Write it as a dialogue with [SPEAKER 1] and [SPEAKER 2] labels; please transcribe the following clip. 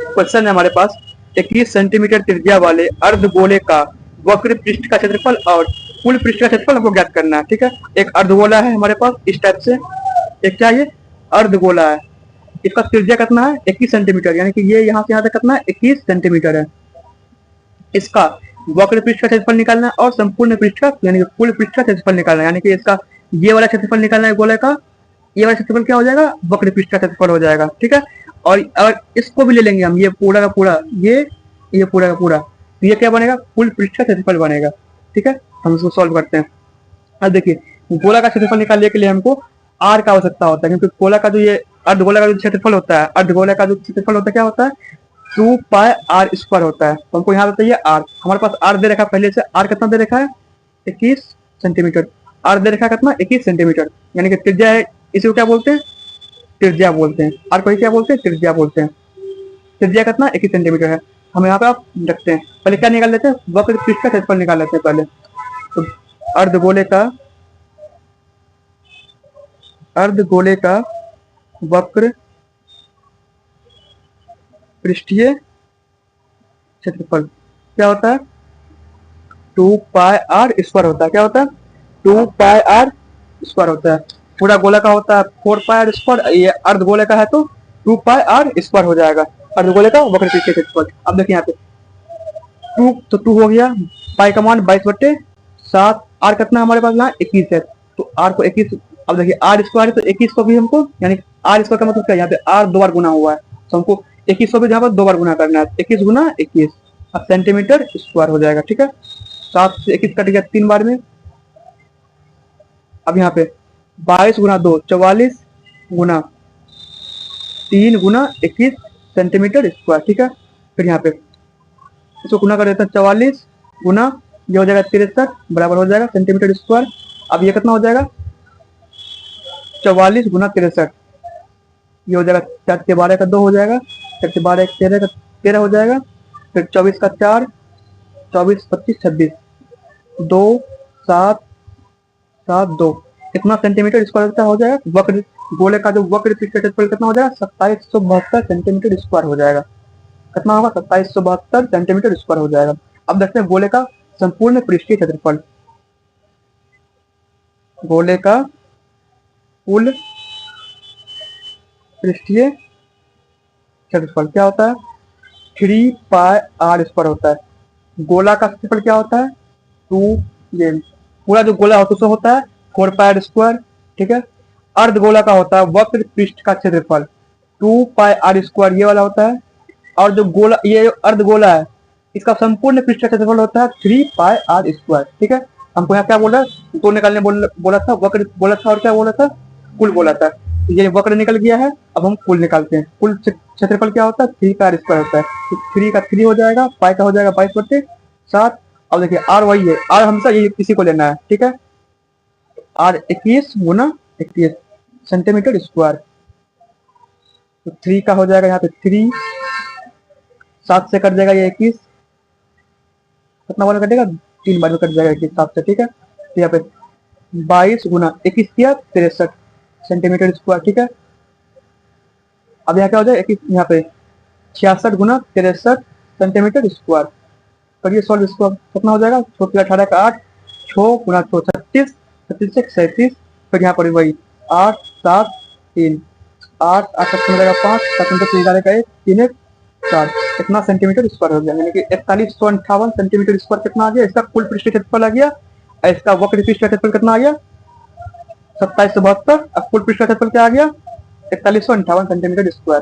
[SPEAKER 1] Question है हमारे पास 21 centimetre त्रिज्या वाले अर्धगोले का वक्र पृष्ठ का क्षेत्रफल और कुल पृष्ठ का क्षेत्रफल हमको ज्ञात करना है। ठीक है, एक अर्धगोला है हमारे पास इस टाइप से, एक क्या ये अर्धगोला है, इसका त्रिज्या कितना है 21 सेंटीमीटर, यानी कि ये यहाँ से यहाँ तक कितना है 21 सेंटीमीटर है। इसका वक्र पृष्ठ का क्षेत्रफल निकालना है और संपूर्ण पृष्ठ का यानी कि कुल पृष्ठ का क्षेत्रफल निकालना है, यानी कि इसका ये वाला क्षेत्रफल निकालना है गोले का, ये वाला क्षेत्रफल क्या हो जाएगा वक्र पृष्ठ का क्षेत्रफल हो जाएगा। ठीक है, और अगर इसको भी ले लेंगे हम, ये पूरा का पूरा, ये पूरा का पूरा, तो ये क्या बनेगा कुल पृष्ठ का क्षेत्रफल बनेगा। ठीक है, हम इसको सॉल्व करते हैं। अब देखिए गोला का क्षेत्रफल निकालने के लिए हमको आर का आवश्यकता होता है, क्योंकि गोला का जो ये अर्धगोला का जो क्षेत्रफल होता है, अर्धगोला का जो क्षेत्रफल होता है क्या होता है 2 पाई आर स्क्वायर होता है। तो हमको यहाँ बताइए आर, हमारे पास आर दे रखा है पहले से, आर कितना दे रखा है 21 सेंटीमीटर, आर दे रखा है कितना 21 सेंटीमीटर, यानी कि त्रिज्या है, इसी क्या बोलते हैं त्रिज्या बोलते हैं, आर को क्या बोलते हैं त्रिज्या बोलते हैं। त्रिज्या कितना 21 सेंटीमीटर है। हम यहाँ पे आप रखते हैं, पहले क्या निकाल लेते हैं वक्र पृष्ठ का क्षेत्रफल निकाल लेते हैं पहले। तो अर्धगोले का वक्र पृष्ठीय क्षेत्रफल क्या होता है 2 पाई आर स्क्वायर होता है। क्या होता है 2 पाई आर स्क्वायर होता है। पूरा गोला का होता है 4 पाई आर स्क्वायर, ये अर्धगोले का है तो 2 पाई आर स्क्वायर हो जाएगा अर्धगोले का वक्र पृष्ठीय क्षेत्रफल। अब देखिए यहाँ पे 2 तो 2 हो गया, पाई का मान 22/7, आर कितना हमारे पास यहाँ 21 है, तो आर को 21, अब देखिए आर स्क्वायर है तो 21 को भी हमको, यानी आर स्क्वायर का मतलब क्या है यहाँ पे आर 2 बार गुना हुआ है, तो हमको 21 को भी यहाँ पर 2 बार गुना करना है, 21 गुना 21 अब सेंटीमीटर स्क्वायर हो जाएगा। ठीक है, 7 से 21 कट गया 3 बार में। अब यहाँ पे 22 गुना 2 44 गुना 3 गुना 21 सेंटीमीटर स्क्वायर। ठीक है, फिर यहाँ पे इसको गुना कर देते हैं 44 गुना ये हो जाएगा 63 बराबर हो जाएगा सेंटीमीटर स्क्वायर। अब ये कितना हो जाएगा 44 गुना 63, ये हो जाएगा 4 के 12 का 2 हो जाएगा, 4 के 12 13 का 13 हो जाएगा, फिर 24 का 4, 24 25 26 2 7 7 2 कितना सेंटीमीटर स्क्वायर का हो जाएगा वक्र गोले का जो वक्र पृष्ठ का क्षेत्रफल कितना हो जाएगा 2772 सेंटीमीटर स्क्वायर हो जाएगा। कितना होगा 2772 सेंटीमीटर स्क्वायर हो जाएगा। अब देखते हैं गोले का संपूर्ण पृष्ठीय क्षेत्रफल, गोले का कुल पृष्ठीय क्षेत्रफल क्या होता है 3 पाई आर स्क्वायर होता है। गोला का क्षेत्रफल क्या होता है 2, ये पूरा जो गोला होता है उसमें होता है 4 पाई आर स्क्वायर। ठीक है, अर्धगोला का होता है वक्र पृष्ठ का क्षेत्रफल 2 पाई आर स्क्वायर ये वाला होता है, और जो गोला ये अर्धगोला है इसका संपूर्ण पृष्ठ का क्षेत्रफल होता है 3 पाई आर स्क्वायर। ठीक है, हमको यहाँ क्या बोला तो निकालने बोला था वक्र बोला था और क्या बोला था कुल बोला था, तो ये वक्र निकल गया है। अब हम कुल निकालते हैं, कुल क्षेत्रफल क्या होता है 3 पाई आर स्क्वायर होता है, तो 3 का 3 हो जाएगा, पाई का हो जाएगा 22/7। अब देखिए आर वही है, आर हमेशा ये इसी को लेना है। ठीक है, आर 21 गुना 21 सेंटीमीटर स्क्वायर, तो 3 का हो जाएगा यहाँ पे 3, 7 से कट जाएगा ये 21, कितना बार में कटेगा 3 बार में कट जाएगा 21 7 से। ठीक है, तो यहाँ पे 22 गुना 21 किया 63 सेंटीमीटर स्क्वायर। ठीक है, अब यहाँ क्या हो जाएगा 21 यहाँ पे 66 गुना 63 सेंटीमीटर स्क्वायर। करिए सॉल्व इसको, कितना हो जाएगा 18 का 8, 6 गुना 6 36, 36 से 37, फिर यहाँ पर वही 8 7 3 8 8 7 मिलेगा 5 7 11 का 1 3 1 4, कितना सेंटीमीटर स्क्वायर हो गया, यानी कि 4158 सेंटीमीटर स्क्वायर कितना आ गया इसका कुल पृष्ठीय क्षेत्रफल आ गया। इसका वक्र पृष्ठ का क्षेत्रफल कितना आ गया 2772, अब कुल पृष्ठ का क्षेत्रफल क्या आ गया 4158 सेंटीमीटर स्क्वायर।